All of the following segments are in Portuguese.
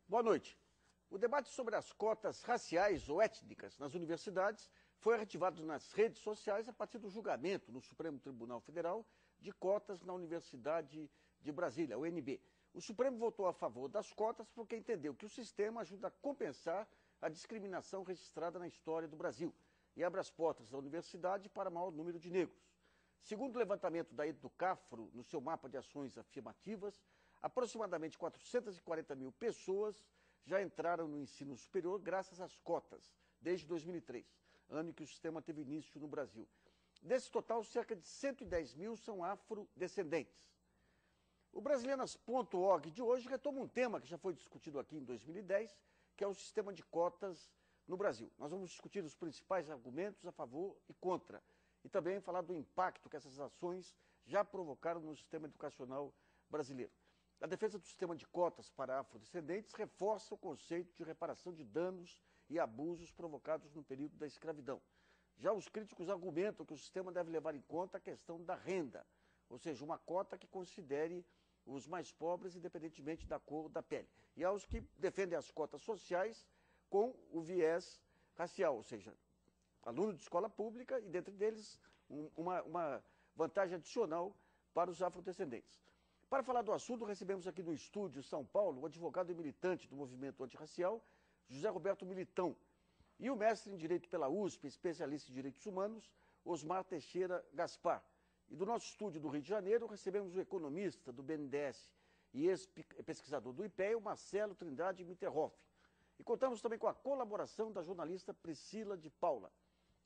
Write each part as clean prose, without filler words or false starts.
Boa noite. O debate sobre as cotas raciais ou étnicas nas universidades foi reativado nas redes sociais a partir do julgamento no Supremo Tribunal Federal de cotas na Universidade de Brasília, UNB. O Supremo votou a favor das cotas porque entendeu que o sistema ajuda a compensar a discriminação registrada na história do Brasil e abre as portas da universidade para maior número de negros. Segundo o levantamento da Educafro, no seu mapa de ações afirmativas, aproximadamente 440 mil pessoas já entraram no ensino superior graças às cotas, desde 2003, ano em que o sistema teve início no Brasil. Desse total, cerca de 110 mil são afrodescendentes. O Brasilianas.org de hoje retoma um tema que já foi discutido aqui em 2010, que é o sistema de cotas no Brasil. Nós vamos discutir os principais argumentos a favor e contra, e também falar do impacto que essas ações já provocaram no sistema educacional brasileiro. A defesa do sistema de cotas para afrodescendentes reforça o conceito de reparação de danos e abusos provocados no período da escravidão. Já os críticos argumentam que o sistema deve levar em conta a questão da renda, ou seja, uma cota que considere os mais pobres independentemente da cor da pele. E há os que defendem as cotas sociais com o viés racial, ou seja, aluno de escola pública e, dentre deles, uma vantagem adicional para os afrodescendentes. Para falar do assunto, recebemos aqui no estúdio São Paulo o advogado e militante do movimento antirracial, José Roberto Militão, e o mestre em Direito pela USP, especialista em Direitos Humanos, Osmar Teixeira Gaspar. E do nosso estúdio do Rio de Janeiro, recebemos o economista do BNDES e ex-pesquisador do IPEA, Marcelo Trindade Mitterhoff. E contamos também com a colaboração da jornalista Priscila de Paula.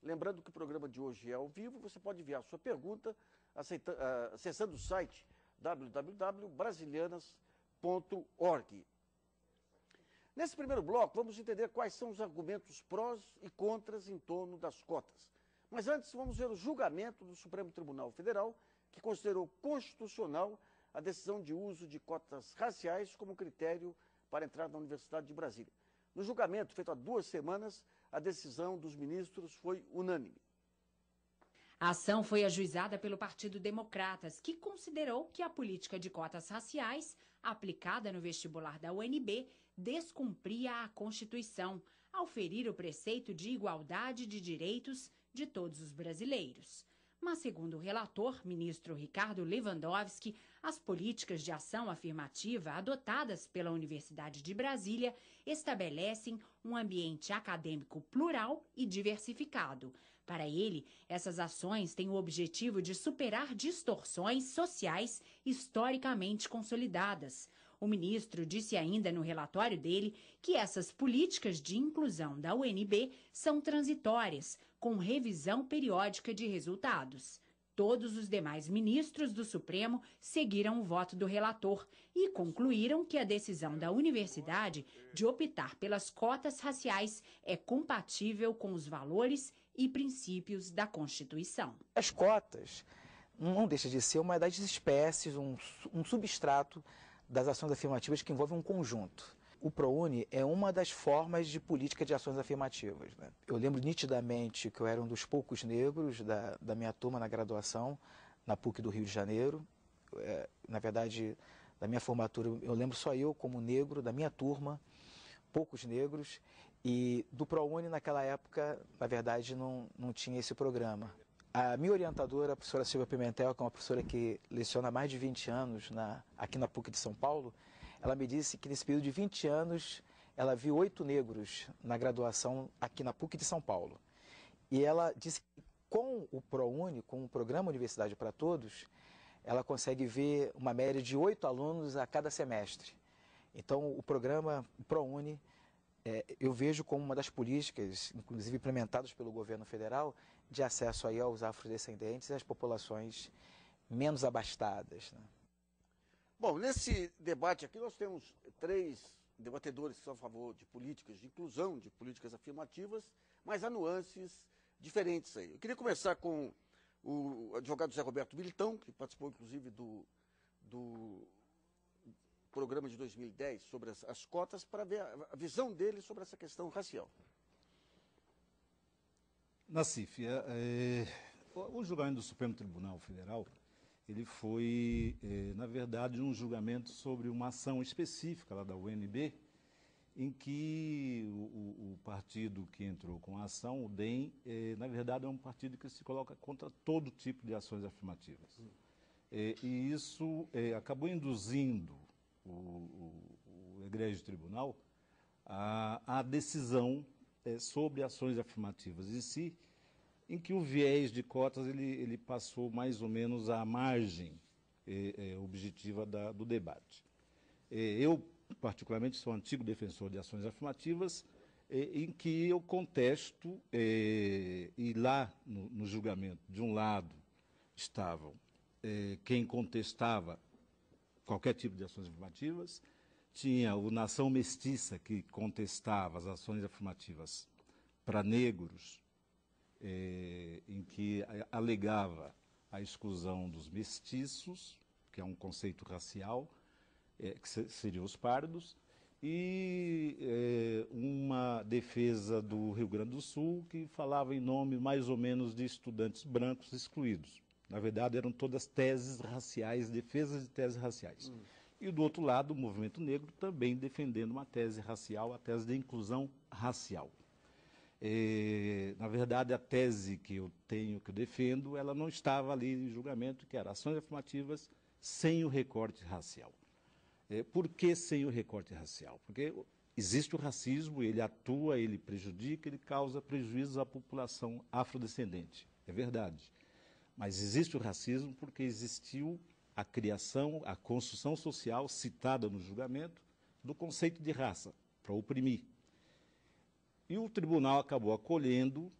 Lembrando que o programa de hoje é ao vivo, você pode enviar sua pergunta acessando o site www.brasilianas.org. Nesse primeiro bloco, vamos entender quais são os argumentos prós e contras em torno das cotas. Mas antes, vamos ver o julgamento do Supremo Tribunal Federal, que considerou constitucional a decisão de uso de cotas raciais como critério para entrar na Universidade de Brasília. No julgamento, feito há 2 semanas, a decisão dos ministros foi unânime. A ação foi ajuizada pelo Partido Democratas, que considerou que a política de cotas raciais, aplicada no vestibular da UNB, descumpria a Constituição, ao ferir o preceito de igualdade de direitos de todos os brasileiros. Mas, segundo o relator, ministro Ricardo Lewandowski, as políticas de ação afirmativa adotadas pela Universidade de Brasília estabelecem um ambiente acadêmico plural e diversificado. Para ele, essas ações têm o objetivo de superar distorções sociais historicamente consolidadas. O ministro disse ainda no relatório dele que essas políticas de inclusão da UNB são transitórias, com revisão periódica de resultados. Todos os demais ministros do Supremo seguiram o voto do relator e concluíram que a decisão da universidade de optar pelas cotas raciais é compatível com os valores e princípios da Constituição. As cotas não deixa de ser uma das espécies, um substrato das ações afirmativas que envolve um conjunto. O ProUni é uma das formas de política de ações afirmativas, né? Eu lembro nitidamente que eu era um dos poucos negros da minha turma na graduação, na PUC do Rio de Janeiro. Na verdade, da minha formatura, eu lembro só eu como negro, da minha turma, poucos negros. E do ProUni, naquela época, na verdade, não tinha esse programa. A minha orientadora, a professora Silvia Pimentel, que é uma professora que leciona há mais de 20 anos aqui na PUC de São Paulo, ela me disse que nesse período de 20 anos, ela viu 8 negros na graduação aqui na PUC de São Paulo. E ela disse que com o ProUni, com o Programa Universidade para Todos, ela consegue ver uma média de 8 alunos a cada semestre. Então, o programa ProUni, eu vejo como uma das políticas, inclusive implementadas pelo governo federal, de acesso aí aos afrodescendentes e às populações menos abastadas, né? Bom, nesse debate aqui nós temos 3 debatedores que são a favor de políticas de inclusão, de políticas afirmativas, mas há nuances diferentes aí. Eu queria começar com o advogado José Roberto Militão, que participou inclusive do programa de 2010 sobre as cotas, para ver a visão dele sobre essa questão racial. Nassif, o julgamento do Supremo Tribunal Federal, ele foi, na verdade, um julgamento sobre uma ação específica lá da UNB, em que o partido que entrou com a ação, o DEM, na verdade é um partido que se coloca contra todo tipo de ações afirmativas. E isso acabou induzindo o egrégio tribunal a decisão sobre ações afirmativas em si, em que o viés de cotas ele passou mais ou menos à margem objetiva do debate. Eu, particularmente, sou um antigo defensor de ações afirmativas, em que eu contesto, e lá no julgamento, de um lado, estavam quem contestava qualquer tipo de ações afirmativas, tinha o Nação Mestiça, que contestava as ações afirmativas para negros, em que alegava a exclusão dos mestiços, que é um conceito racial, que seriam os pardos, e uma defesa do Rio Grande do Sul, que falava em nome mais ou menos de estudantes brancos excluídos. Na verdade, eram todas teses raciais, defesas de teses raciais. E, do outro lado, o movimento negro também defendendo uma tese racial, a tese de inclusão racial. Na verdade, a tese que eu defendo, ela não estava ali em julgamento, que era ações afirmativas sem o recorte racial. Por que sem o recorte racial? Porque existe o racismo, ele atua, ele prejudica, ele causa prejuízos à população afrodescendente. É verdade. Mas existe o racismo porque existiu a criação, a construção social citada no julgamento do conceito de raça, para oprimir. E o tribunal acabou acolhendo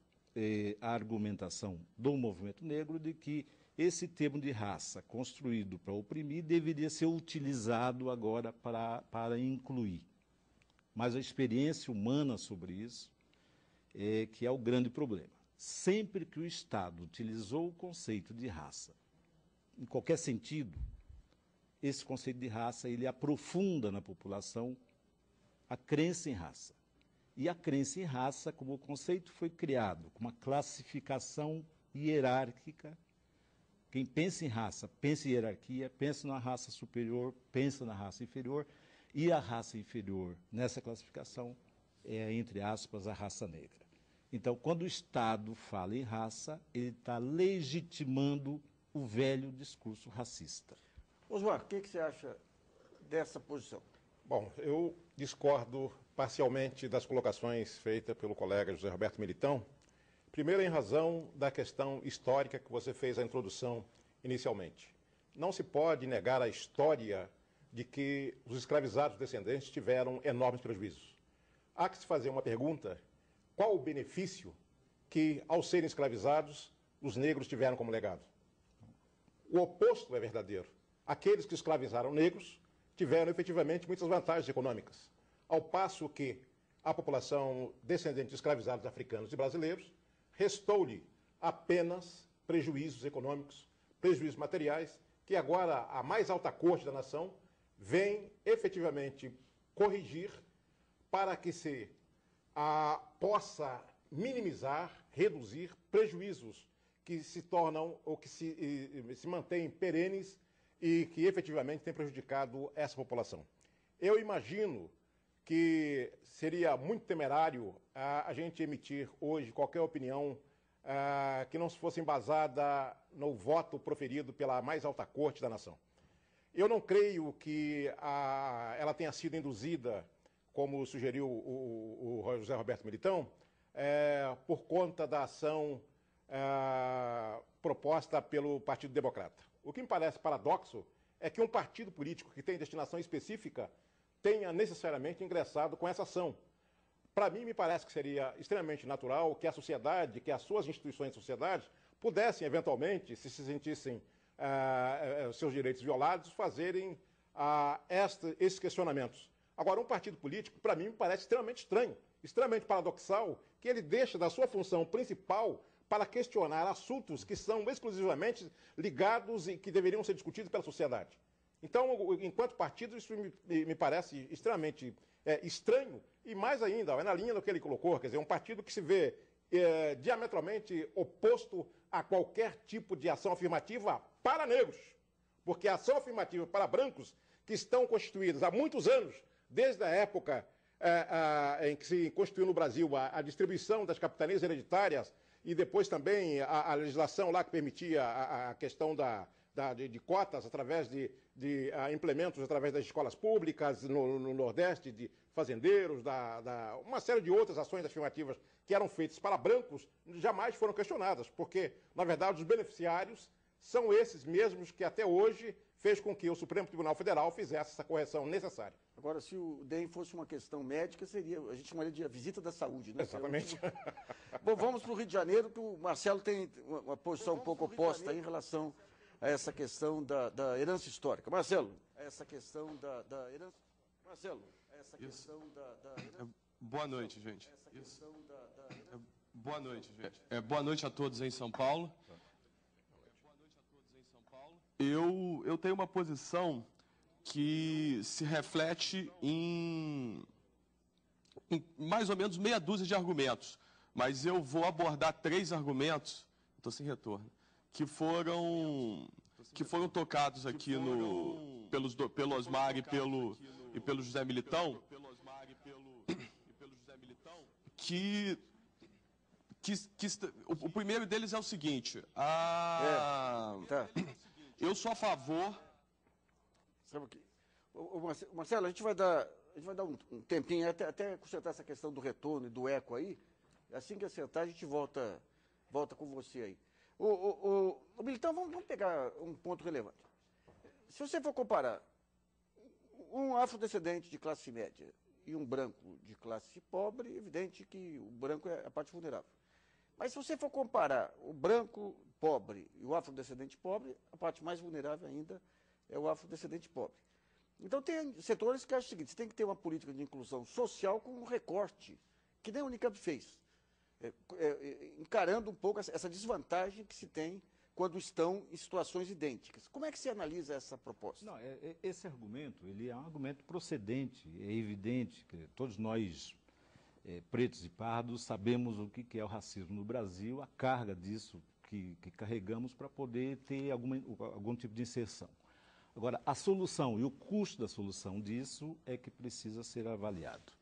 a argumentação do movimento negro de que esse termo de raça, construído para oprimir, deveria ser utilizado agora para incluir. Mas a experiência humana sobre isso que é o grande problema. Sempre que o Estado utilizou o conceito de raça, em qualquer sentido, esse conceito de raça ele aprofunda na população a crença em raça. E a crença em raça, como conceito, foi criado com uma classificação hierárquica. Quem pensa em raça, pensa em hierarquia, pensa na raça superior, pensa na raça inferior, e a raça inferior, nessa classificação, é, entre aspas, a raça negra. Então, quando o Estado fala em raça, ele está legitimando o velho discurso racista. Osmar, o que você acha dessa posição? Bom, eu discordo parcialmente das colocações feitas pelo colega José Roberto Militão. Primeiro, em razão da questão histórica que você fez a introdução inicialmente. Não se pode negar a história de que os escravizados descendentes tiveram enormes prejuízos. Há que se fazer uma pergunta: qual o benefício que, ao serem escravizados, os negros tiveram como legado? O oposto é verdadeiro. Aqueles que escravizaram negros tiveram efetivamente muitas vantagens econômicas, ao passo que a população descendente de escravizados africanos e brasileiros restou-lhe apenas prejuízos econômicos, prejuízos materiais, que agora a mais alta corte da nação vem efetivamente corrigir para que se possa minimizar, reduzir prejuízos que se tornam ou que se mantêm perenes e que efetivamente têm prejudicado essa população. Eu imagino que seria muito temerário a gente emitir hoje qualquer opinião que não fosse embasada no voto proferido pela mais alta corte da nação. Eu não creio que ela tenha sido induzida, como sugeriu o José Roberto Militão, por conta da ação proposta pelo Partido Democrata. O que me parece paradoxo é que um partido político que tem destinação específica tenha necessariamente ingressado com essa ação. Para mim, me parece que seria extremamente natural que a sociedade, que as suas instituições de sociedade, pudessem, eventualmente, se sentissem seus direitos violados, fazerem esses questionamentos. Agora, um partido político, para mim, me parece extremamente estranho, extremamente paradoxal, que ele deixa da sua função principal para questionar assuntos que são exclusivamente ligados e que deveriam ser discutidos pela sociedade. Então, enquanto partido, isso me parece extremamente estranho e, mais ainda, é na linha do que ele colocou, quer dizer, um partido que se vê diametralmente oposto a qualquer tipo de ação afirmativa para negros. Porque a ação afirmativa para brancos, que estão constituídas há muitos anos, desde a época em que se constituiu no Brasil a distribuição das capitanias hereditárias e depois também a legislação lá que permitia a questão de cotas através de implementos através das escolas públicas no Nordeste, de fazendeiros, uma série de outras ações afirmativas que eram feitas para brancos, jamais foram questionadas, porque, na verdade, os beneficiários são esses mesmos que até hoje fez com que o Supremo Tribunal Federal fizesse essa correção necessária. Agora, se o DEM fosse uma questão médica, a gente chamaria de a visita da saúde, né? Exatamente. Bom, vamos para o Rio de Janeiro, que o Marcelo tem uma posição um pouco oposta aí em relação a essa questão da herança histórica. Marcelo, essa questão da herança... Marcelo, essa questão da herança... Boa noite, gente. Boa noite, gente. Boa noite a todos em São Paulo. Eu tenho uma posição que se reflete em mais ou menos meia dúzia de argumentos, mas eu vou abordar 3 argumentos, estou sem retorno, que foram tocados aqui pelo Osmar e pelo José Militão, o primeiro deles é o seguinte, eu sou a favor... Sabe o que? Marcelo, a gente vai dar um tempinho até consertar essa questão do retorno e do eco aí. Assim que acertar, a gente volta com você aí. Militão, vamos pegar um ponto relevante. Se você for comparar um afrodescendente de classe média e um branco de classe pobre, é evidente que o branco é a parte vulnerável. Mas se você for comparar o branco pobre e o afrodescendente pobre, a parte mais vulnerável ainda é o afrodescendente pobre. Então, tem setores que acham o seguinte, você tem que ter uma política de inclusão social com um recorte, que nem a Unicamp fez, encarando um pouco essa desvantagem que se tem quando estão em situações idênticas. Como é que você analisa essa proposta? Não, esse argumento, ele é um argumento procedente, é evidente que todos nós, pretos e pardos, sabemos o que é o racismo no Brasil, a carga disso que carregamos para poder ter algum tipo de inserção. Agora, a solução e o custo da solução disso é que precisa ser avaliado.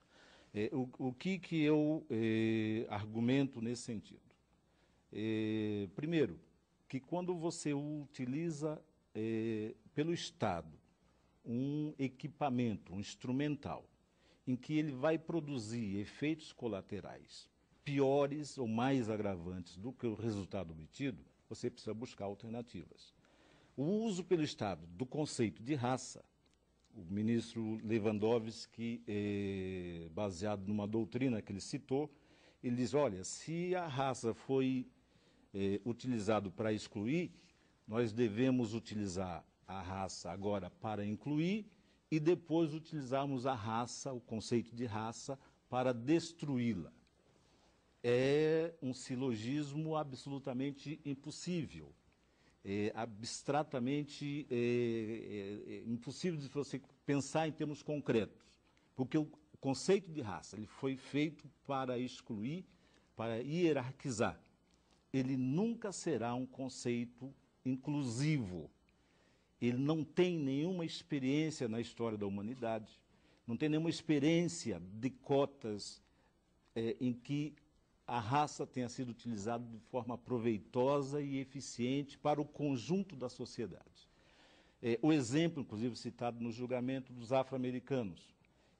O que eu argumento nesse sentido? Primeiro, que quando você utiliza pelo Estado um equipamento, um instrumental, em que ele vai produzir efeitos colaterais piores ou mais agravantes do que o resultado obtido, você precisa buscar alternativas. O uso pelo Estado do conceito de raça, o ministro Lewandowski, baseado numa doutrina que ele citou, ele diz, olha, se a raça foi utilizado para excluir, nós devemos utilizar a raça agora para incluir e depois utilizarmos a raça, o conceito de raça, para destruí-la. É um silogismo absolutamente impossível. Abstratamente impossível de você pensar em termos concretos, porque o conceito de raça ele foi feito para excluir, para hierarquizar. Ele nunca será um conceito inclusivo. Ele não tem nenhuma experiência na história da humanidade, não tem nenhuma experiência de cotas em que a raça tenha sido utilizada de forma proveitosa e eficiente para o conjunto da sociedade. O exemplo, inclusive, citado no julgamento dos afro-americanos,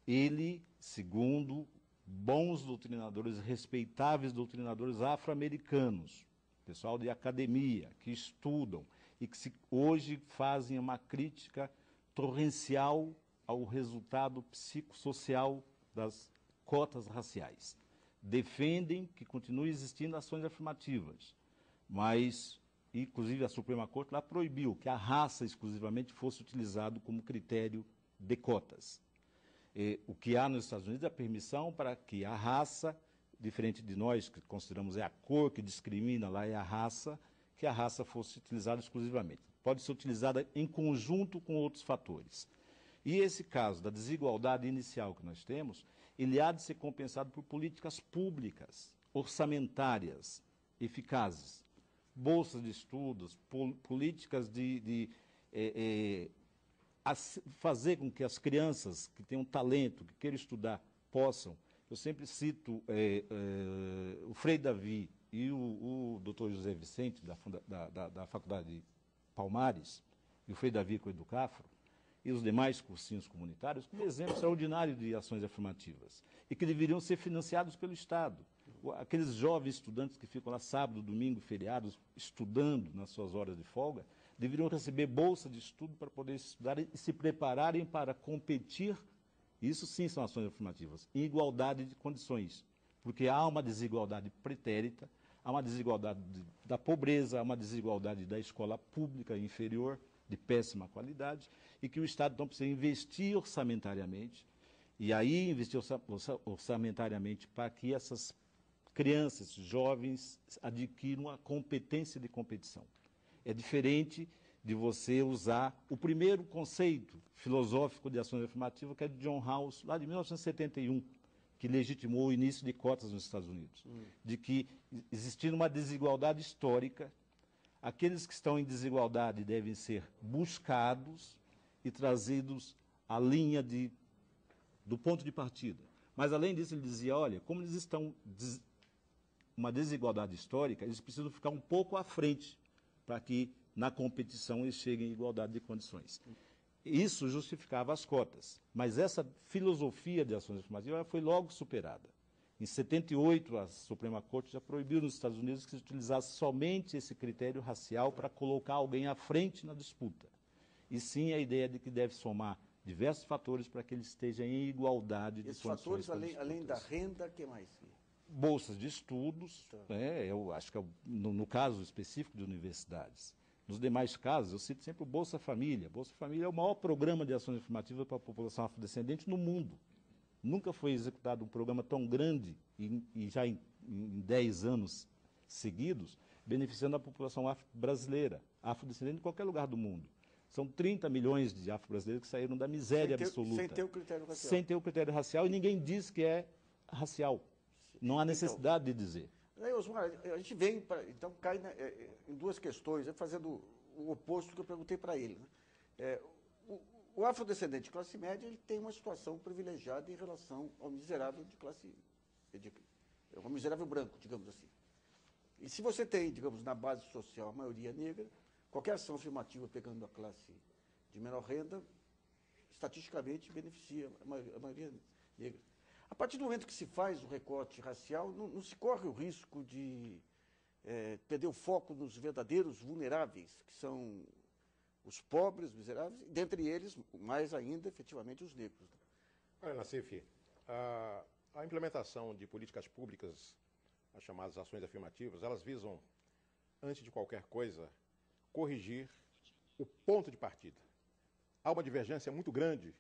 ele, segundo bons doutrinadores, respeitáveis doutrinadores afro-americanos, pessoal de academia, que estudam e que hoje fazem uma crítica torrencial ao resultado psicossocial das cotas raciais. Defendem que continue existindo ações afirmativas, mas, inclusive, a Suprema Corte lá proibiu que a raça exclusivamente fosse utilizado como critério de cotas. O que há nos Estados Unidos é a permissão para que a raça, diferente de nós, que consideramos a cor que discrimina, lá é a raça, que a raça fosse utilizada exclusivamente. Pode ser utilizada em conjunto com outros fatores. E esse caso da desigualdade inicial que nós temos, ele há de ser compensado por políticas públicas, orçamentárias eficazes, bolsas de estudos, políticas fazer com que as crianças que tenham talento, que queiram estudar, possam. Eu sempre cito o Frei Davi e o Dr. José Vicente, da Faculdade de Palmares, e o Frei Davi com o Educafro, e os demais cursinhos comunitários, como exemplo extraordinário de ações afirmativas, e que deveriam ser financiados pelo Estado. Aqueles jovens estudantes que ficam lá sábado, domingo, feriados, estudando nas suas horas de folga, deveriam receber bolsa de estudo para poder estudar e se prepararem para competir. Isso sim são ações afirmativas, em igualdade de condições, porque há uma desigualdade pretérita, há uma desigualdade da pobreza, há uma desigualdade da escola pública inferior, de péssima qualidade, e que o Estado então precisa investir orçamentariamente, e aí investir orçamentariamente para que essas crianças, jovens, adquiram a competência de competição. É diferente de você usar o primeiro conceito filosófico de ações afirmativas, que é de John Rawls, lá de 1971, que legitimou o início de cotas nos Estados Unidos, de que, existindo uma desigualdade histórica, aqueles que estão em desigualdade devem ser buscados e trazidos à linha do ponto de partida. Mas, além disso, ele dizia, olha, como eles estão uma desigualdade histórica, eles precisam ficar um pouco à frente para que, na competição, eles cheguem em igualdade de condições. Isso justificava as cotas, mas essa filosofia de ações afirmativas foi logo superada. Em 78, a Suprema Corte já proibiu nos Estados Unidos que se utilizasse somente esse critério racial para colocar alguém à frente na disputa. E sim a ideia de que deve somar diversos fatores para que ele esteja em igualdade de condições. Esses fatores, além da renda, o que mais? Bolsas de estudos, né, eu acho que no caso específico de universidades. Nos demais casos, eu cito sempre o Bolsa Família. Bolsa Família é o maior programa de ações afirmativas para a população afrodescendente no mundo. Nunca foi executado um programa tão grande, e já em 10 anos seguidos, beneficiando a população afro-brasileira, afrodescendente em qualquer lugar do mundo. São 30 milhões de afro-brasileiros que saíram da miséria absoluta. Sem ter o critério racial. Sem ter o critério racial, e ninguém diz que é racial. Não há necessidade de dizer. Osmar, a gente vem, então cai em duas questões, fazendo o oposto do que eu perguntei para ele. Né? O afrodescendente de classe média, ele tem uma situação privilegiada em relação ao miserável de classe... ao miserável branco, digamos assim. E se você tem, digamos, na base social a maioria negra, qualquer ação afirmativa pegando a classe de menor renda, estatisticamente beneficia a maioria negra. A partir do momento que se faz o recorte racial, não se corre o risco de perder o foco nos verdadeiros vulneráveis, que são os pobres, miseráveis, e dentre eles, mais ainda, efetivamente, os negros. Olha, Nassif, a implementação de políticas públicas, as chamadas ações afirmativas, elas visam, antes de qualquer coisa, corrigir o ponto de partida. Há uma divergência muito grande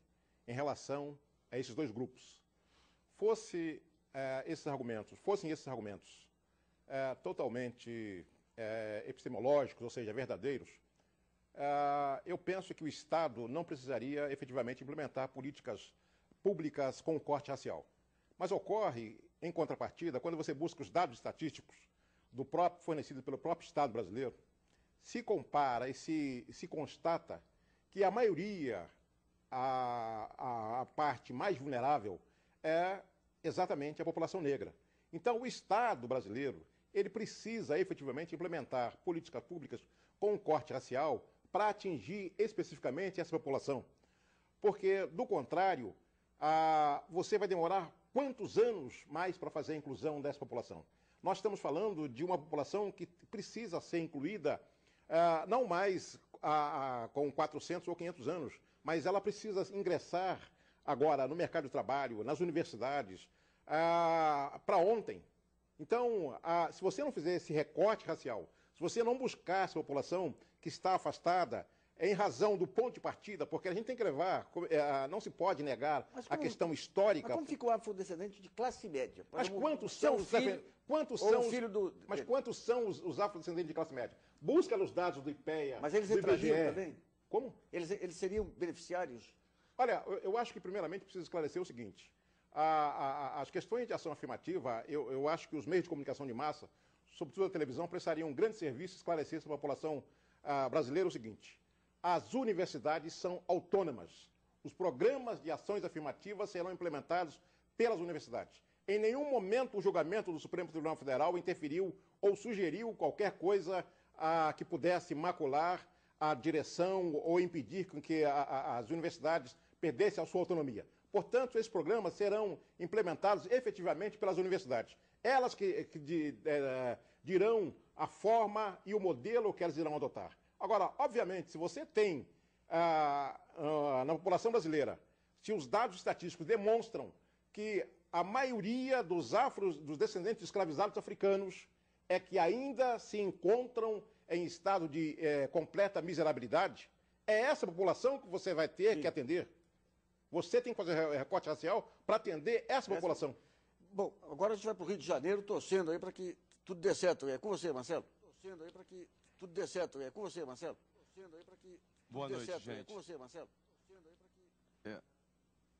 em relação a esses dois grupos. Fossem esses argumentos totalmente epistemológicos, ou seja, verdadeiros, eu penso que o Estado não precisaria efetivamente implementar políticas públicas com corte racial. Mas ocorre, em contrapartida, quando você busca os dados estatísticos fornecidos pelo próprio Estado brasileiro, se compara e se constata que a maioria, a parte mais vulnerável, é exatamente a população negra. Então, o Estado brasileiro, ele precisa efetivamente implementar políticas públicas com corte racial para atingir especificamente essa população. Porque, do contrário, você vai demorar quantos anos mais para fazer a inclusão dessa população? Nós estamos falando de uma população que precisa ser incluída não mais com 400 ou 500 anos, mas ela precisa ingressar agora no mercado de trabalho, nas universidades, para ontem. Então, se você não fizer esse recorte racial, se você não buscar essa população que está afastada, em razão do ponto de partida, porque a gente tem que levar, não se pode negar a questão histórica. Mas como fica o afrodescendente de classe média? Mas quantos são os afrodescendentes de classe média? Busca nos dados do IPEA, mas eles do entrariam IBGE. Também? Como? Eles seriam beneficiários? Olha, eu acho que primeiramente precisa esclarecer o seguinte. As questões de ação afirmativa, eu acho que os meios de comunicação de massa, sobretudo a televisão, prestariam um grande serviço esclarecer à população brasileira o seguinte: as universidades são autônomas. Os programas de ações afirmativas serão implementados pelas universidades. Em nenhum momento o julgamento do Supremo Tribunal Federal interferiu ou sugeriu qualquer coisa que pudesse macular a direção ou impedir com que as universidades perdessem a sua autonomia. Portanto, esses programas serão implementados efetivamente pelas universidades. Elas que dirão a forma e o modelo que elas irão adotar. Agora, obviamente, se você tem na população brasileira, se os dados estatísticos demonstram que a maioria dos descendentes de escravizados africanos é que ainda se encontram em estado de completa miserabilidade, é essa população que você vai ter que atender. Você tem que fazer recorte racial para atender essa população. Bom, agora a gente vai para o Rio de Janeiro, torcendo aí para que tudo dê certo. É com você, Marcelo. Torcendo aí para que tudo dê certo. É com você, Marcelo. Torcendo aí para que Boa noite, gente. É com você, Marcelo. Torcendo aí para que...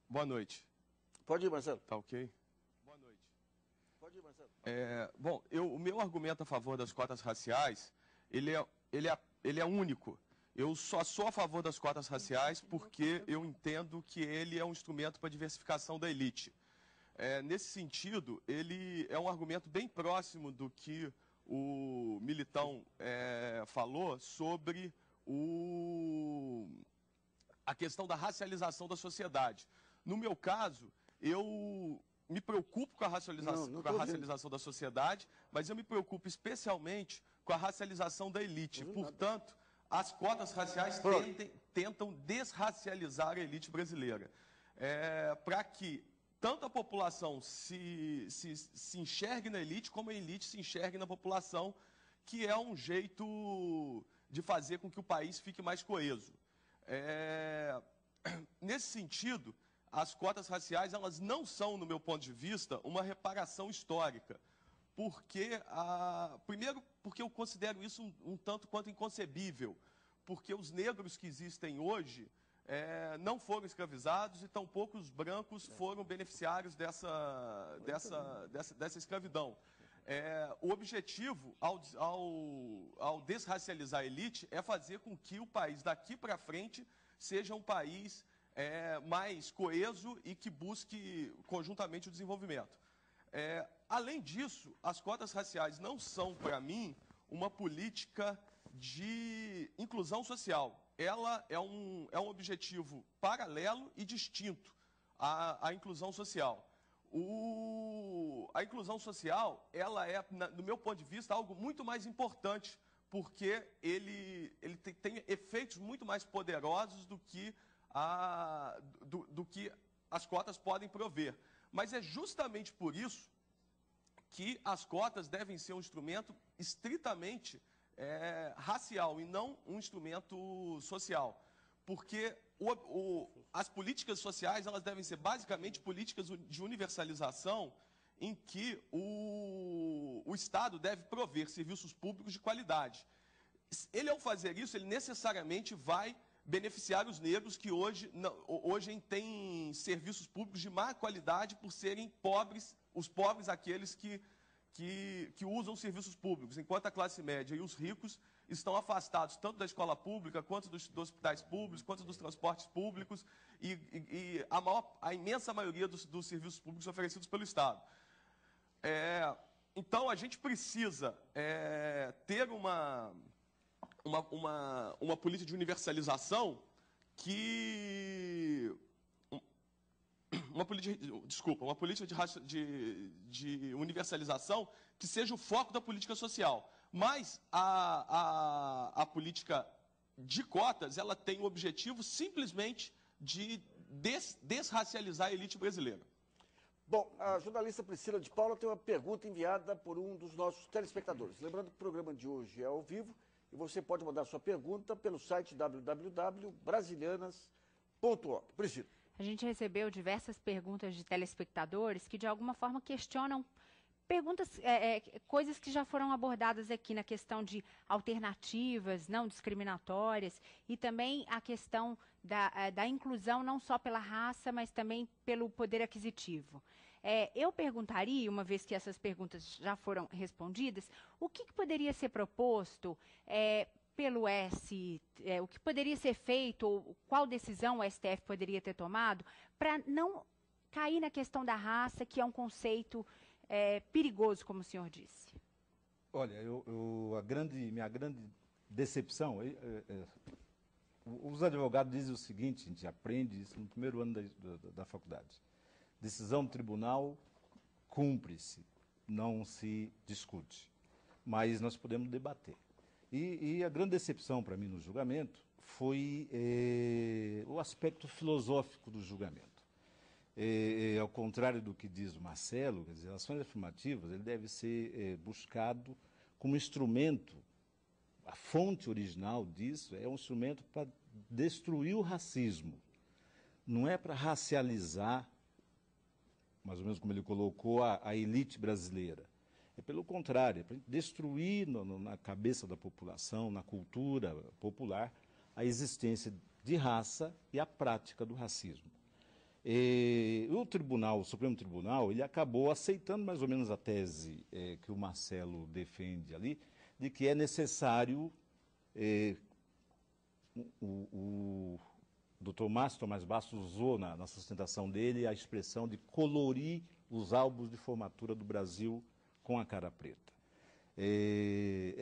Boa noite. Pode ir, Marcelo. Tá ok? Boa noite. Pode ir, Marcelo. Bom, o meu argumento a favor das cotas raciais, ele é único. Eu só sou a favor das cotas raciais porque eu entendo que ele é um instrumento para a diversificação da elite. Nesse sentido, ele é um argumento bem próximo do que o Militão falou sobre a questão da racialização da sociedade. No meu caso, eu me preocupo com a racialização da sociedade, mas eu me preocupo especialmente com a racialização da elite. Portanto, as cotas raciais tentam desracializar a elite brasileira, para que tanto a população se enxergue na elite, como a elite se enxergue na população, que é um jeito de fazer com que o país fique mais coeso. Nesse sentido, as cotas raciais elas não são, no meu ponto de vista, uma reparação histórica. Primeiro, porque eu considero isso um tanto quanto inconcebível, porque os negros que existem hoje não foram escravizados e tampouco os brancos foram beneficiários dessa escravidão. O objetivo, ao desracializar a elite, é fazer com que o país daqui para frente seja um país mais coeso e que busque conjuntamente o desenvolvimento. Além disso, as cotas raciais não são, para mim, uma política de inclusão social. Ela é um objetivo paralelo e distinto à inclusão social. A inclusão social, ela é, do meu ponto de vista, algo muito mais importante, porque ele tem efeitos muito mais poderosos do que as cotas podem prover. Mas é justamente por isso que as cotas devem ser um instrumento estritamente racial e não um instrumento social. Porque as políticas sociais elas devem ser basicamente políticas de universalização em que o Estado deve prover serviços públicos de qualidade. Ele, ao fazer isso, ele necessariamente vai beneficiar os negros que hoje têm serviços públicos de má qualidade por serem pobres, os pobres aqueles que usam serviços públicos, enquanto a classe média e os ricos estão afastados tanto da escola pública, quanto dos hospitais públicos, quanto dos transportes públicos e a imensa maioria dos serviços públicos oferecidos pelo Estado. Então, a gente precisa ter uma política de universalização uma política de universalização que seja o foco da política social. Mas a política de cotas, ela tem o objetivo simplesmente de desracializar a elite brasileira. Bom, a jornalista Priscila de Paula tem uma pergunta enviada por um dos nossos telespectadores. Lembrando que o programa de hoje é ao vivo e você pode mandar sua pergunta pelo site www.brasilianas.org. Priscila. A gente recebeu diversas perguntas de telespectadores que, de alguma forma, questionam coisas que já foram abordadas aqui na questão de alternativas não discriminatórias e também a questão da inclusão não só pela raça, mas também pelo poder aquisitivo. Eu perguntaria, uma vez que essas perguntas já foram respondidas, o que poderia ser proposto pelo o que poderia ser feito, ou qual decisão o STF poderia ter tomado para não cair na questão da raça, que é um conceito perigoso, como o senhor disse? Olha, minha grande decepção, os advogados dizem o seguinte, a gente aprende isso no primeiro ano da faculdade. Decisão do tribunal cumpre-se, não se discute, mas nós podemos debater. E a grande decepção para mim no julgamento foi o aspecto filosófico do julgamento. Ao contrário do que diz o Marcelo, quer dizer, ações afirmativas, ele deve ser buscado como instrumento, a fonte original disso é um instrumento para destruir o racismo, não é para racializar, mais ou menos como ele colocou, a elite brasileira. É pelo contrário, é para destruir na cabeça da população, na cultura popular, a existência de raça e a prática do racismo. O Supremo Tribunal, ele acabou aceitando mais ou menos a tese que o Marcelo defende ali, de que é necessário, o Dr. Márcio Tomás Bastos usou na sustentação dele a expressão de colorir os álbuns de formatura do Brasil com a cara preta.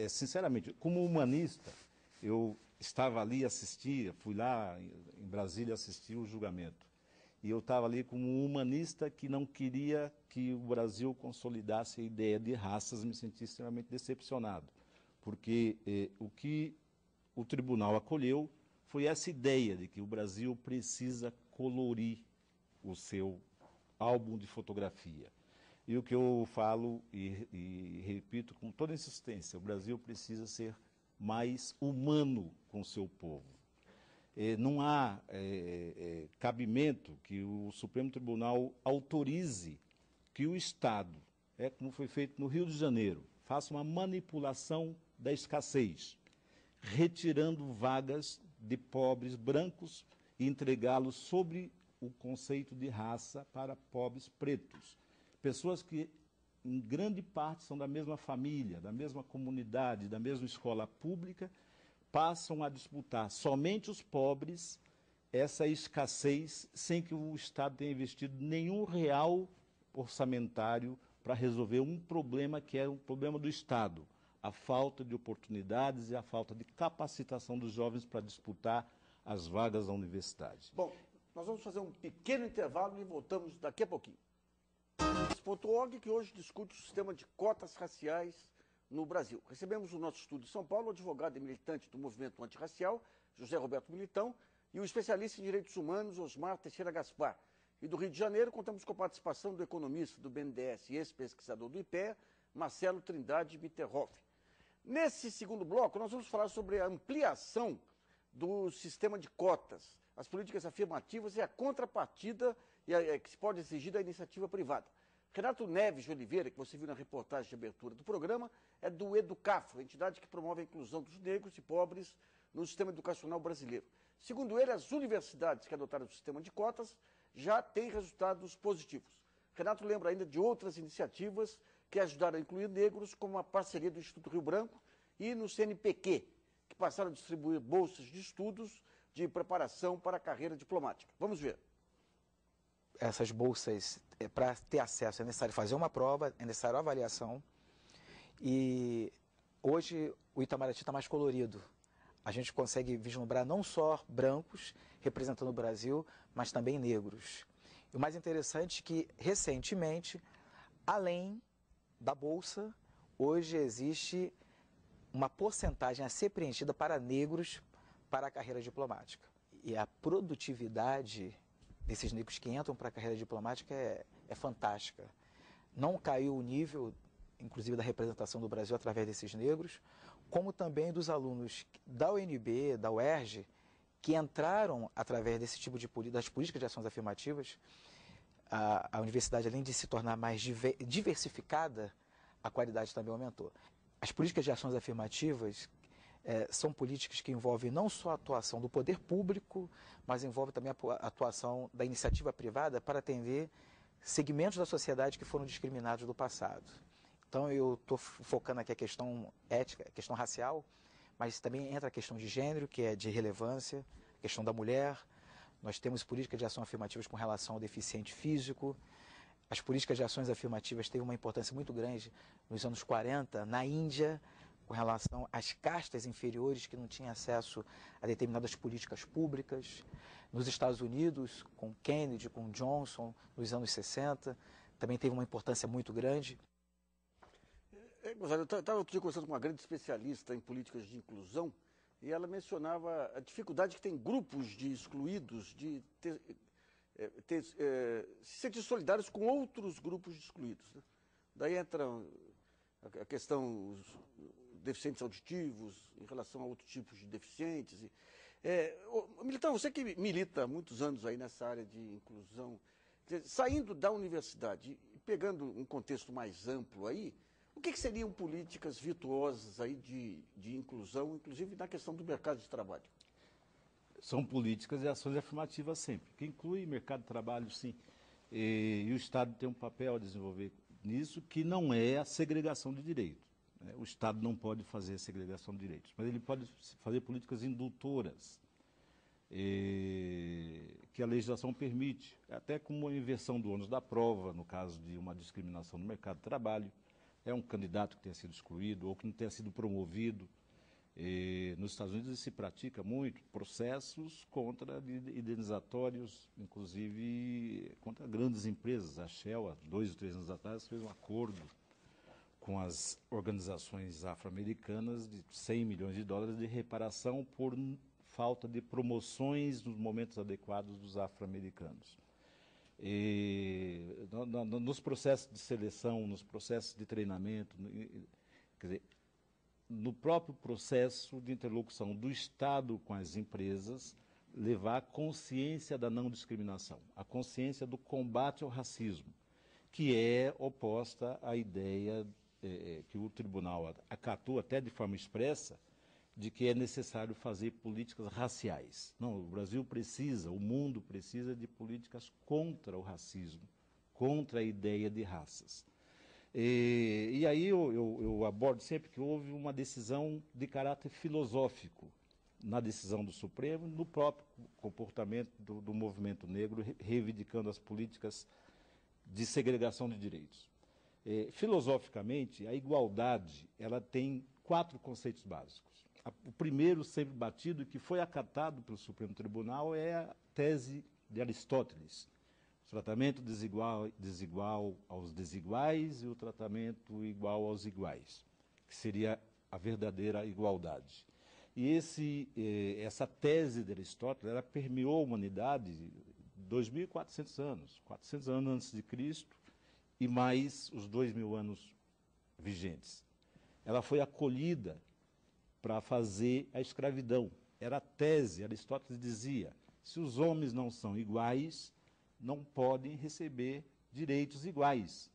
Sinceramente, como humanista, eu estava ali, fui lá em Brasília assistir o julgamento. E eu estava ali como um humanista que não queria que o Brasil consolidasse a ideia de raças, me senti extremamente decepcionado, porque o que o tribunal acolheu foi essa ideia de que o Brasil precisa colorir o seu álbum de fotografia. E o que eu falo e repito com toda insistência, o Brasil precisa ser mais humano com o seu povo. Não há cabimento que o Supremo Tribunal autorize que o Estado, como foi feito no Rio de Janeiro, faça uma manipulação da escassez, retirando vagas de pobres brancos e entregá-los sobre o conceito de raça para pobres pretos. Pessoas que, em grande parte, são da mesma família, da mesma comunidade, da mesma escola pública, passam a disputar somente os pobres essa escassez sem que o Estado tenha investido nenhum real orçamentário para resolver um problema que é um problema do Estado, a falta de oportunidades e a falta de capacitação dos jovens para disputar as vagas da universidade. Bom, nós vamos fazer um pequeno intervalo e voltamos daqui a pouquinho. .org, que hoje discute o sistema de cotas raciais no Brasil. Recebemos no nosso estúdio de São Paulo o advogado e militante do movimento antirracial, José Roberto Militão, e o especialista em direitos humanos, Osmar Teixeira Gaspar. E do Rio de Janeiro, contamos com a participação do economista do BNDES e ex-pesquisador do IPEA, Marcelo Trindade Mitterhoff. Nesse segundo bloco, nós vamos falar sobre a ampliação do sistema de cotas, as políticas afirmativas e a contrapartida que se pode exigir da iniciativa privada. Renato Neves de Oliveira, que você viu na reportagem de abertura do programa, é do Educafro, entidade que promove a inclusão dos negros e pobres no sistema educacional brasileiro. Segundo ele, as universidades que adotaram o sistema de cotas já têm resultados positivos. Renato lembra ainda de outras iniciativas que ajudaram a incluir negros, como a parceria do Instituto Rio Branco e no CNPq, que passaram a distribuir bolsas de estudos de preparação para a carreira diplomática. Vamos ver. Essas bolsas, para ter acesso, é necessário fazer uma prova, é necessário avaliação. E hoje o Itamaraty está mais colorido. A gente consegue vislumbrar não só brancos representando o Brasil, mas também negros. E o mais interessante é que, recentemente, além da bolsa, hoje existe uma porcentagem a ser preenchida para negros para a carreira diplomática. E a produtividade desses negros que entram para a carreira diplomática é fantástica. Não caiu o nível, inclusive, da representação do Brasil através desses negros, como também dos alunos da UNB, da UERJ, que entraram através desse tipo de das políticas de ações afirmativas. a universidade, além de se tornar mais diversificada, a qualidade também aumentou. As políticas de ações afirmativas são políticas que envolvem não só a atuação do poder público, mas envolvem também a atuação da iniciativa privada para atender segmentos da sociedade que foram discriminados do passado. Então, eu estou focando aqui a questão ética, a questão racial, mas também entra a questão de gênero, que é de relevância, a questão da mulher. Nós temos políticas de ação afirmativas com relação ao deficiente físico. As políticas de ações afirmativas têm uma importância muito grande nos anos 40, na Índia, com relação às castas inferiores que não tinham acesso a determinadas políticas públicas. Nos Estados Unidos, com Kennedy, com Johnson, nos anos 60, também teve uma importância muito grande. Gonzalo, eu estava outro dia conversando com uma grande especialista em políticas de inclusão e ela mencionava a dificuldade que tem grupos de excluídos de se sentir solidários com outros grupos de excluídos, né? Daí entra a questão dos deficientes auditivos em relação a outros tipos de deficientes. Militão, você que milita há muitos anos aí nessa área de inclusão, saindo da universidade e pegando um contexto mais amplo aí, o que seriam políticas virtuosas aí de inclusão, inclusive na questão do mercado de trabalho? São políticas e ações afirmativas sempre, que inclui mercado de trabalho, sim. E o Estado tem um papel a desenvolver nisso, que não é a segregação de direitos. O Estado não pode fazer a segregação de direitos, mas ele pode fazer políticas indutoras, que a legislação permite, até como a inversão do ônus da prova, no caso de uma discriminação no mercado de trabalho. É um candidato que tenha sido excluído ou que não tenha sido promovido. Nos Estados Unidos se pratica muito processos indenizatórios, inclusive contra grandes empresas. A Shell, há 2 ou 3 anos atrás, fez um acordo com as organizações afro-americanas de $100 milhões de reparação por falta de promoções nos momentos adequados dos afro-americanos. Nos processos de seleção, nos processos de treinamento, quer dizer, no próprio processo de interlocução do Estado com as empresas, levar a consciência da não discriminação, a consciência do combate ao racismo, que é oposta à ideia que o tribunal acatou até de forma expressa, de que é necessário fazer políticas raciais. Não, o Brasil precisa, o mundo precisa de políticas contra o racismo, contra a ideia de raças. E aí eu abordo sempre que houve uma decisão de caráter filosófico na decisão do Supremo, no próprio comportamento do movimento negro, reivindicando as políticas de segregação de direitos. Filosoficamente, a igualdade ela tem 4 conceitos básicos. O primeiro, sempre batido, que foi acatado pelo Supremo Tribunal, é a tese de Aristóteles. O tratamento desigual aos desiguais e o tratamento igual aos iguais, que seria a verdadeira igualdade. E essa tese de Aristóteles, ela permeou a humanidade 2.400 anos, 400 anos antes de Cristo e mais os 2.000 anos vigentes. Ela foi acolhida para fazer a escravidão. Era a tese, Aristóteles dizia, se os homens não são iguais, não podem receber direitos iguais.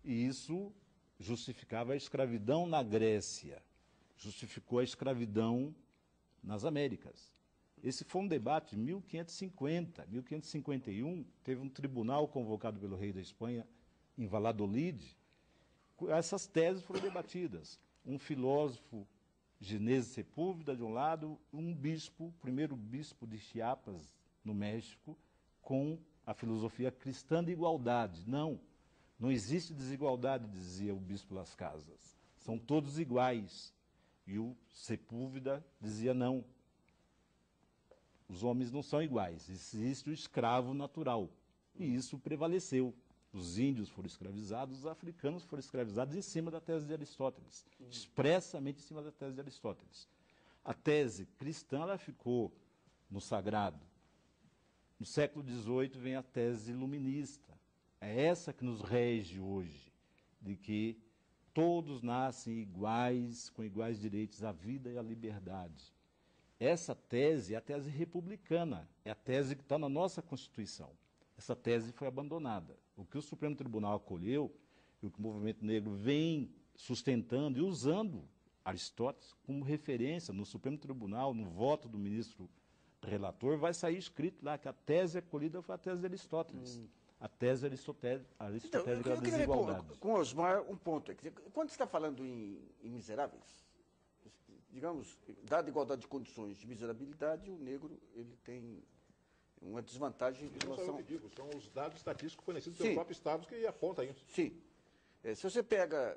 E isso justificava a escravidão na Grécia, justificou a escravidão nas Américas. Esse foi um debate em 1550, 1551, teve um tribunal convocado pelo rei da Espanha, em Valladolid. Essas teses foram debatidas. Um filósofo, Ginés Sepúlveda, de um lado, um bispo, o primeiro bispo de Chiapas, no México, com a filosofia cristã de igualdade. Não existe desigualdade, dizia o bispo Las Casas. São todos iguais. E o Sepúlveda dizia não. Os homens não são iguais. Existe o escravo natural. E isso prevaleceu. Os índios foram escravizados, os africanos foram escravizados em cima da tese de Aristóteles, expressamente em cima da tese de Aristóteles. A tese cristã ela ficou no sagrado. No século XVIII vem a tese iluminista. É essa que nos rege hoje, de que todos nascem iguais, com iguais direitos à vida e à liberdade. Essa tese é a tese republicana, é a tese que está na nossa Constituição. essa tese foi abandonada. O que o Supremo Tribunal acolheu e o que o movimento negro vem sustentando e usando Aristóteles como referência no Supremo Tribunal, no voto do ministro relator, vai sair escrito lá que a tese acolhida foi a tese de Aristóteles. A tese aristotélica Eu da queria ver desigualdade. com o Osmar um ponto. Quando você está falando em miseráveis, digamos, dada a igualdade de condições de miserabilidade, o negro ele tem uma desvantagem em Não sou eu relação... que digo, são os dados estatísticos fornecidos Sim. pelo próprio Estado que apontam isso. Sim. Se você pega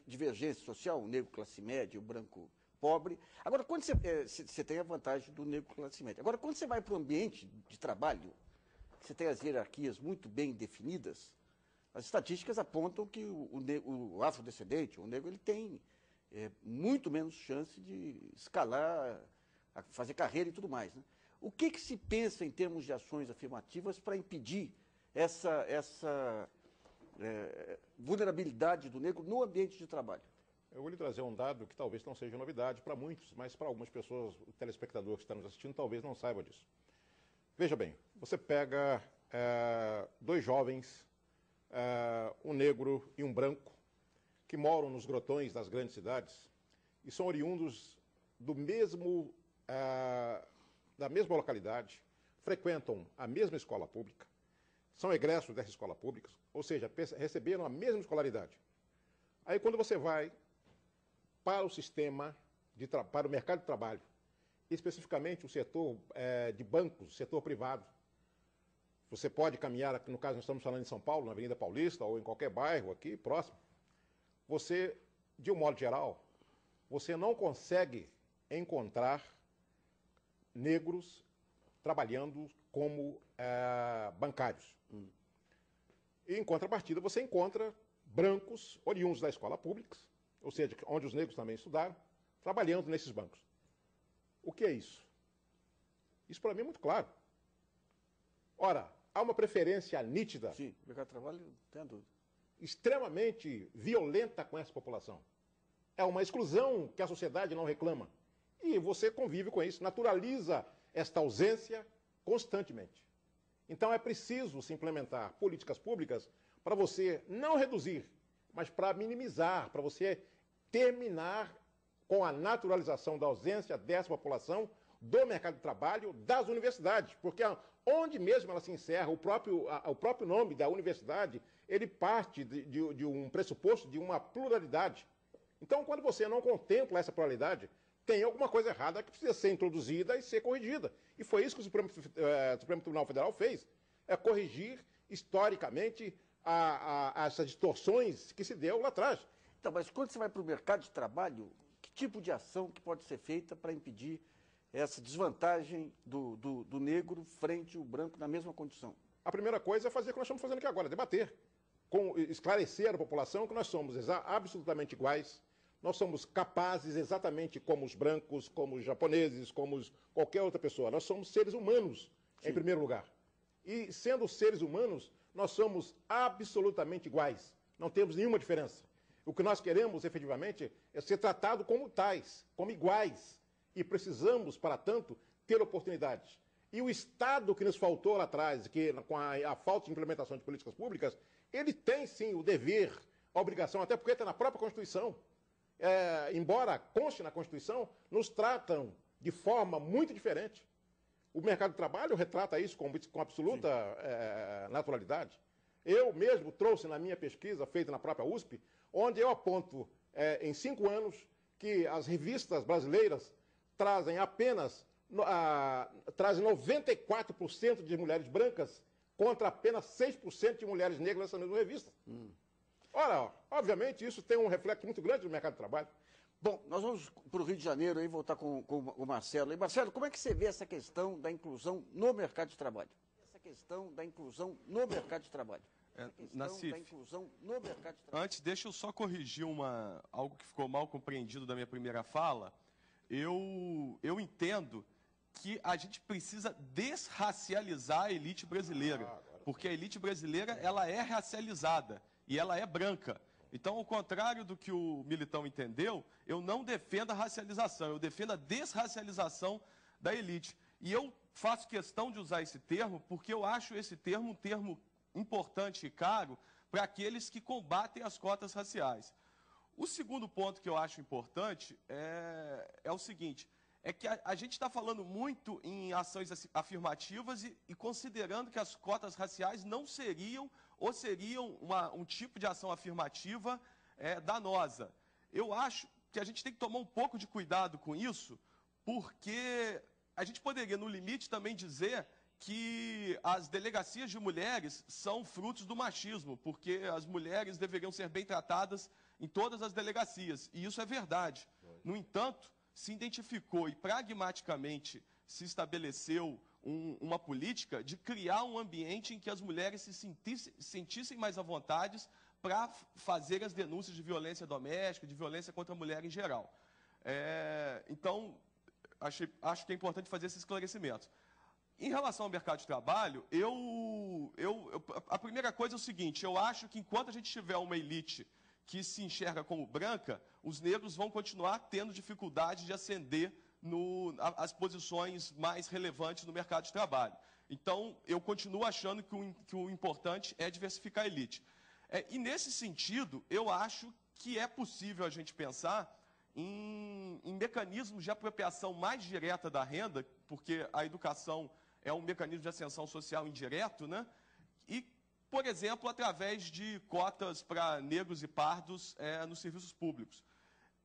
divergência social, o negro classe média, o branco pobre... Agora, quando você tem a vantagem do negro classe média. Agora, quando você vai para o ambiente de trabalho, você tem as hierarquias muito bem definidas, as estatísticas apontam que o afrodescendente, o negro, ele tem muito menos chance de escalar, fazer carreira e tudo mais, né? O que se pensa em termos de ações afirmativas para impedir essa vulnerabilidade do negro no ambiente de trabalho? Eu vou lhe trazer um dado que talvez não seja novidade para muitos, mas para algumas pessoas, o telespectador que está nos assistindo, talvez não saiba disso. Veja bem, você pega dois jovens, um negro e um branco, que moram nos grotões das grandes cidades e são oriundos da mesma localidade, frequentam a mesma escola pública, são egressos dessa escola pública, ou seja, receberam a mesma escolaridade. Aí quando você vai para o sistema, para o mercado de trabalho, especificamente o setor de bancos, o setor privado, você pode caminhar, no caso nós estamos falando em São Paulo, na Avenida Paulista, ou em qualquer bairro aqui, próximo, você, de um modo geral, você não consegue encontrar negros trabalhando como bancários. E, em contrapartida, você encontra brancos oriundos da escola pública, ou seja, onde os negros também estudaram, trabalhando nesses bancos. O que é isso? Isso, para mim, é muito claro. Ora, há uma preferência nítida. Sim, o mercado de trabalho, não tem dúvida. Extremamente violenta com essa população. É uma exclusão que a sociedade não reclama. E você convive com isso, naturaliza esta ausência constantemente. Então é preciso se implementar políticas públicas para você não reduzir, mas para minimizar, para você terminar com a naturalização da ausência dessa população do mercado de trabalho, das universidades, porque onde mesmo ela se encerra, o próprio nome da universidade, ele parte de um pressuposto de uma pluralidade. Então, quando você não contempla essa pluralidade, tem alguma coisa errada que precisa ser introduzida e ser corrigida. E foi isso que o Supremo Tribunal Federal fez, corrigir historicamente essas distorções que se deu lá atrás. Então, mas quando você vai para o mercado de trabalho, que tipo de ação que pode ser feita para impedir essa desvantagem do negro frente ao branco na mesma condição? A primeira coisa é fazer o que nós estamos fazendo aqui agora, debater, esclarecer a população que nós somos absolutamente iguais, nós somos capazes exatamente como os brancos, como os japoneses, como qualquer outra pessoa. Nós somos seres humanos, em primeiro lugar. E, sendo seres humanos, nós somos absolutamente iguais. Não temos nenhuma diferença. O que nós queremos, efetivamente, é ser tratado como tais, como iguais. E precisamos, para tanto, ter oportunidades. E o Estado que nos faltou lá atrás, que com a falta de implementação de políticas públicas, ele tem, sim, o dever, a obrigação, até porque está na própria Constituição. Embora conste na Constituição, nos tratam de forma muito diferente. O mercado de trabalho retrata isso com absoluta naturalidade. Eu mesmo trouxe na minha pesquisa, feita na própria USP, onde eu aponto, em 5 anos, que as revistas brasileiras trazem apenas 94% de mulheres brancas contra apenas 6% de mulheres negras nessa mesma revista. Ora, obviamente, isso tem um reflexo muito grande no mercado de trabalho. Bom, nós vamos para o Rio de Janeiro e voltar com o Marcelo. E, Marcelo, como é que você vê essa questão da inclusão no mercado de trabalho? Nassif, antes, deixa eu só corrigir algo que ficou mal compreendido da minha primeira fala. Eu entendo que a gente precisa desracializar a elite brasileira, porque a elite brasileira ela é racializada e ela é branca. Então, ao contrário do que o Militão entendeu, eu não defendo a racialização, eu defendo a desracialização da elite. E eu faço questão de usar esse termo porque eu acho esse termo um termo importante e caro para aqueles que combatem as cotas raciais. O segundo ponto que eu acho importante é o seguinte, é que a gente está falando muito em ações afirmativas e considerando que as cotas raciais não seriam ou seriam um tipo de ação afirmativa danosa. Eu acho que a gente tem que tomar um pouco de cuidado com isso, porque a gente poderia, no limite, também dizer que as delegacias de mulheres são frutos do machismo, porque as mulheres deveriam ser bem tratadas em todas as delegacias, e isso é verdade. No entanto, se identificou e pragmaticamente se estabeleceu uma política de criar um ambiente em que as mulheres se sentissem mais à vontade para fazer as denúncias de violência doméstica, de violência contra a mulher em geral. Então, acho que é importante fazer esses esclarecimentos. Em relação ao mercado de trabalho, a primeira coisa é o seguinte, eu acho que enquanto a gente tiver uma elite que se enxerga como branca, os negros vão continuar tendo dificuldade de ascender as posições mais relevantes no mercado de trabalho. Então, eu continuo achando que o importante é diversificar a elite. E, nesse sentido, eu acho que é possível a gente pensar em mecanismos de apropriação mais direta da renda, porque a educação é um mecanismo de ascensão social indireto, né? E, por exemplo, através de cotas para negros e pardos nos serviços públicos.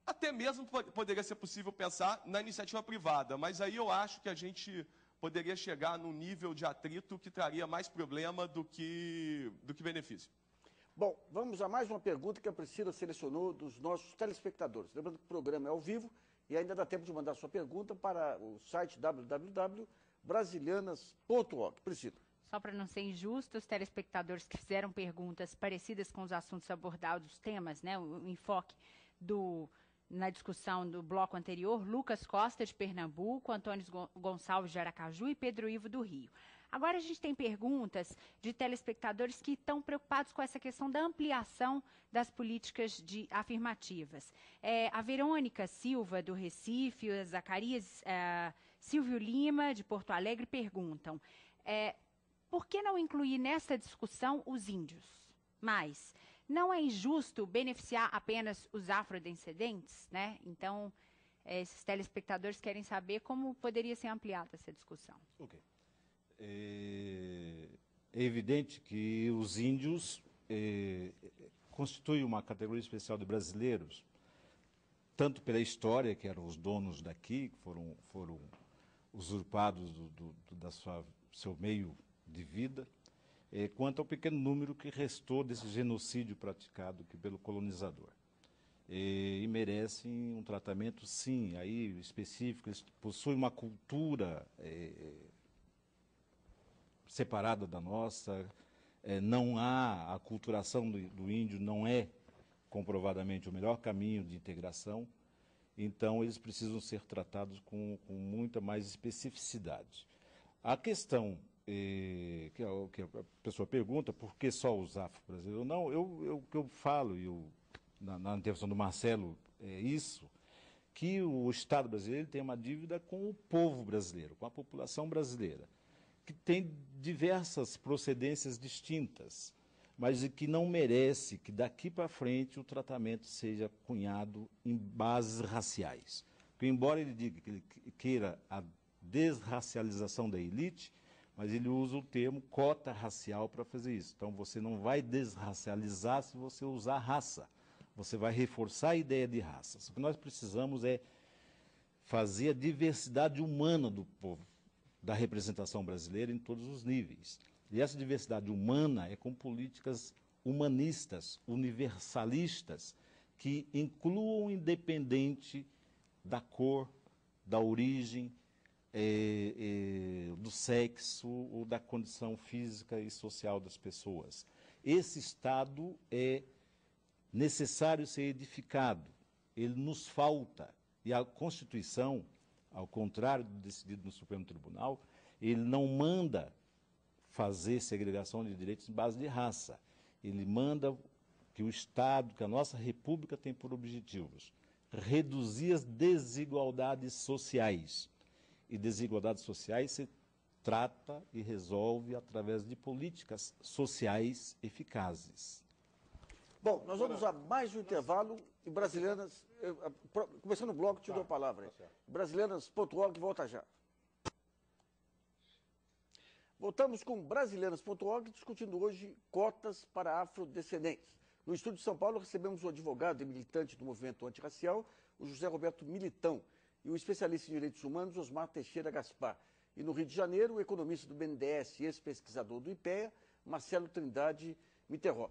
Até mesmo poderia ser possível pensar na iniciativa privada, mas aí eu acho que a gente poderia chegar num nível de atrito que traria mais problema do que benefício. Bom, vamos a mais uma pergunta que a Priscila selecionou dos nossos telespectadores. Lembrando que o programa é ao vivo e ainda dá tempo de mandar sua pergunta para o site www.brasilianas.org. Priscila. Só para não ser injusto, os telespectadores que fizeram perguntas parecidas com os assuntos abordados, os temas, né, o enfoque na discussão do bloco anterior, Lucas Costa, de Pernambuco, Antônio Gonçalves, de Aracaju e Pedro Ivo, do Rio. Agora a gente tem perguntas de telespectadores que estão preocupados com essa questão da ampliação das políticas afirmativas. A Verônica Silva, do Recife, o Zacarias Silvio Lima, de Porto Alegre, perguntam por que não incluir nessa discussão os índios? Mas não é injusto beneficiar apenas os afrodescendentes, né? Então, esses telespectadores querem saber como poderia ser ampliada essa discussão. Ok. É evidente que os índios constituem uma categoria especial de brasileiros, tanto pela história, que eram os donos daqui, que foram usurpados da seu meio de vida, quanto ao pequeno número que restou desse genocídio praticado pelo colonizador. E merecem um tratamento, sim, aí específico. Eles possuem uma cultura separada da nossa. Não há a aculturação do índio, não é comprovadamente o melhor caminho de integração. Então, eles precisam ser tratados com muita mais especificidade. A questão que a pessoa pergunta, por que só os afro-brasileiros? Não, o que eu falo, na intervenção do Marcelo, é isso, que o Estado brasileiro tem uma dívida com o povo brasileiro, com a população brasileira, que tem diversas procedências distintas, mas que não merece que daqui para frente o tratamento seja cunhado em bases raciais. Porque, embora ele diga que ele queira a desracialização da elite, mas ele usa o termo cota racial para fazer isso. Então, você não vai desracializar se você usar raça. Você vai reforçar a ideia de raça. O que nós precisamos é fazer a diversidade humana do povo, da representação brasileira em todos os níveis. E essa diversidade humana é com políticas humanistas, universalistas, que incluam independente da cor, da origem, do sexo ou da condição física e social das pessoas. Esse Estado é necessário ser edificado, ele nos falta. E a Constituição, ao contrário do decidido no Supremo Tribunal, ele não manda fazer segregação de direitos em base de raça. Ele manda que o Estado, que a nossa República tem por objetivos reduzir as desigualdades sociais. e desigualdades sociais se trata e resolve através de políticas sociais eficazes. Bom, nós vamos a mais um intervalo e Brasilianas, começando o bloco, te dou a palavra. Brasilianas.org, volta já. Voltamos com Brasilianas.org, discutindo hoje cotas para afrodescendentes. No estúdio de São Paulo, recebemos o advogado e militante do movimento antirracial, o José Roberto Militão, e o especialista em direitos humanos, Osmar Teixeira Gaspar. E no Rio de Janeiro, o economista do BNDES e ex-pesquisador do IPEA, Marcelo Trindade Mitterrand.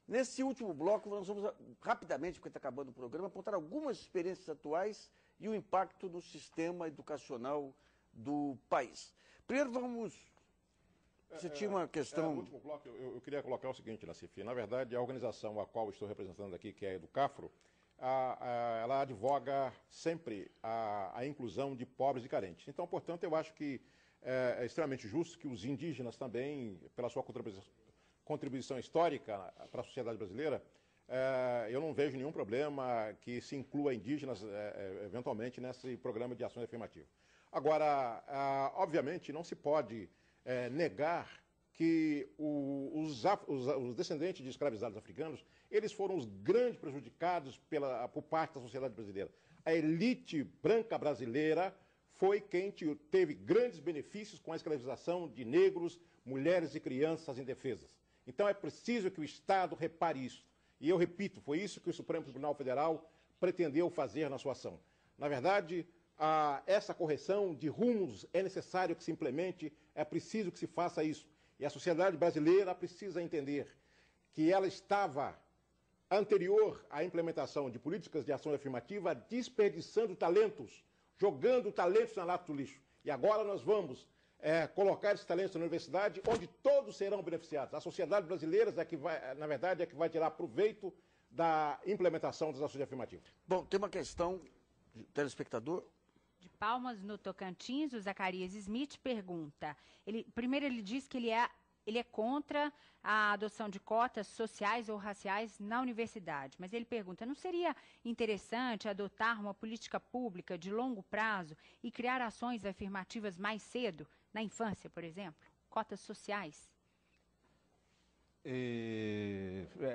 Nesse último bloco, nós vamos rapidamente, porque está acabando o programa, apontar algumas experiências atuais e o impacto no sistema educacional do país. Primeiro vamos... Você tinha uma questão... No último bloco, eu queria colocar o seguinte, Nassif. Na verdade, a organização a qual estou representando aqui, que é a Educafro, ela advoga sempre a inclusão de pobres e carentes. Então, portanto, eu acho que é extremamente justo que os indígenas também, pela sua contribuição histórica para a sociedade brasileira, eu não vejo nenhum problema que se inclua indígenas eventualmente nesse programa de ações afirmativas. Agora, obviamente, não se pode negar que os descendentes de escravizados africanos, eles foram os grandes prejudicados por parte da sociedade brasileira. A elite branca brasileira foi quem teve grandes benefícios com a escravização de negros, mulheres e crianças indefesas. Então é preciso que o Estado repare isso. E eu repito, foi isso que o Supremo Tribunal Federal pretendeu fazer na sua ação. Na verdade, essa correção de rumos é necessário que se implemente, é preciso que se faça isso. E a sociedade brasileira precisa entender que ela estava, anterior à implementação de políticas de ação afirmativa, desperdiçando talentos, jogando talentos na lata do lixo. E agora nós vamos colocar esses talentos na universidade, onde todos serão beneficiados. A sociedade brasileira, na verdade, é que vai tirar proveito da implementação das ações afirmativas. Bom, tem uma questão de telespectador. De Palmas, no Tocantins, o Zacarias Smith pergunta. Primeiro ele diz que ele é contra a adoção de cotas sociais ou raciais na universidade, mas ele pergunta, não seria interessante adotar uma política pública de longo prazo e criar ações afirmativas mais cedo, na infância, por exemplo? Cotas sociais?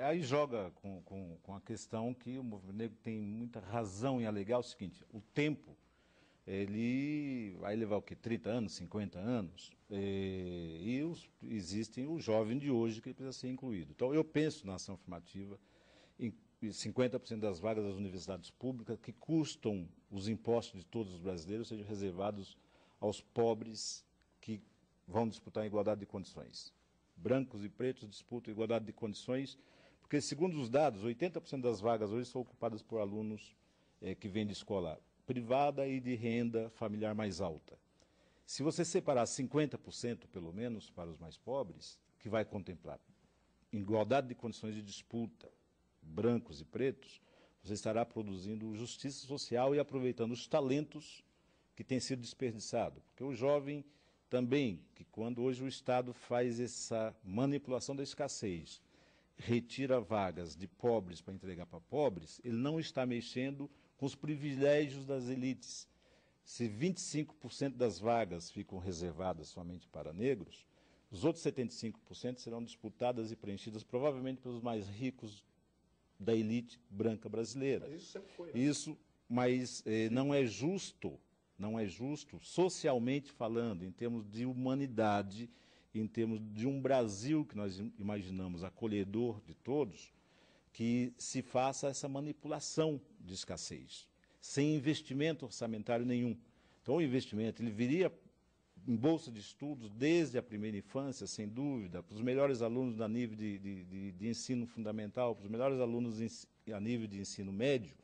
Aí joga com a questão que o movimento negro tem muita razão em alegar o seguinte, o tempo, ele vai levar o quê? 30 anos, 50 anos? Existem o jovem de hoje que precisa ser incluído. Então, eu penso na ação afirmativa em 50% das vagas das universidades públicas que custam os impostos de todos os brasileiros sejam reservados aos pobres que vão disputar a igualdade de condições. Brancos e pretos disputam a igualdade de condições, porque, segundo os dados, 80% das vagas hoje são ocupadas por alunos que vêm de escola privada e de renda familiar mais alta. Se você separar 50%, pelo menos, para os mais pobres, que vai contemplar igualdade de condições de disputa, brancos e pretos, você estará produzindo justiça social e aproveitando os talentos que têm sido desperdiçados. Porque o jovem também, que quando hoje o Estado faz essa manipulação da escassez, retira vagas de pobres para entregar para pobres, ele não está mexendo com os privilégios das elites. Se 25% das vagas ficam reservadas somente para negros, os outros 75% serão disputadas e preenchidas provavelmente pelos mais ricos da elite branca brasileira. Mas isso sempre foi, né? Mas não é justo socialmente falando, em termos de humanidade, em termos de um Brasil que nós imaginamos acolhedor de todos, que se faça essa manipulação de escassez, sem investimento orçamentário nenhum. Então, o investimento ele viria em bolsa de estudos desde a primeira infância, sem dúvida, para os melhores alunos a nível de ensino fundamental, para os melhores alunos a nível de ensino médio,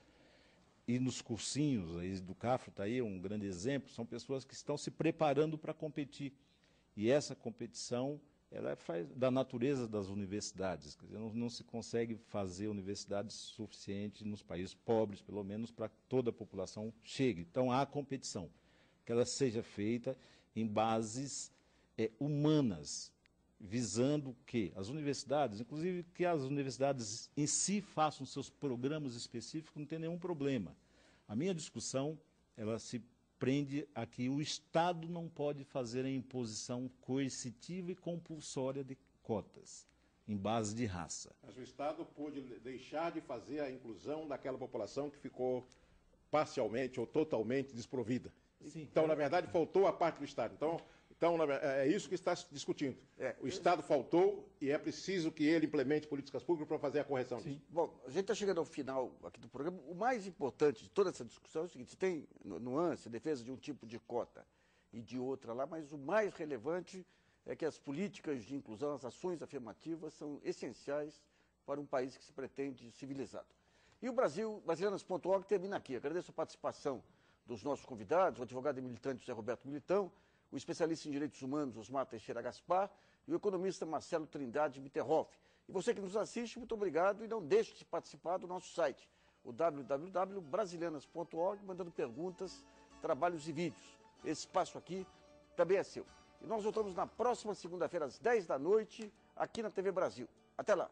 e nos cursinhos, a Educafro está aí, um grande exemplo, são pessoas que estão se preparando para competir. E essa competição ela é da natureza das universidades. Quer dizer, não se consegue fazer universidades suficientes nos países pobres, pelo menos, para que toda a população chegue. Então, há competição, que ela seja feita em bases humanas, visando que as universidades, inclusive que as universidades em si façam seus programas específicos, não tem nenhum problema. A minha discussão ela se prende a que o Estado não pode fazer a imposição coercitiva e compulsória de cotas em base de raça. Mas o Estado pôde deixar de fazer a inclusão daquela população que ficou parcialmente ou totalmente desprovida. Sim. Então, na verdade, faltou a parte do Estado. Então é isso que está se discutindo. O Estado faltou e é preciso que ele implemente políticas públicas para fazer a correção disso. Bom, a gente está chegando ao final aqui do programa. O mais importante de toda essa discussão é o seguinte: tem nuance, defesa de um tipo de cota e de outra lá, mas o mais relevante é que as políticas de inclusão, as ações afirmativas são essenciais para um país que se pretende civilizado. E o Brasilianas.org termina aqui. Agradeço a participação dos nossos convidados, o advogado e militante José Roberto Militão, o especialista em direitos humanos Osmar Teixeira Gaspar e o economista Marcelo Trindade Mitterhoff. E você que nos assiste, muito obrigado e não deixe de participar do nosso site, o www.brasilianas.org, mandando perguntas, trabalhos e vídeos. Esse espaço aqui também é seu. E nós voltamos na próxima segunda-feira, às 10 da noite, aqui na TV Brasil. Até lá!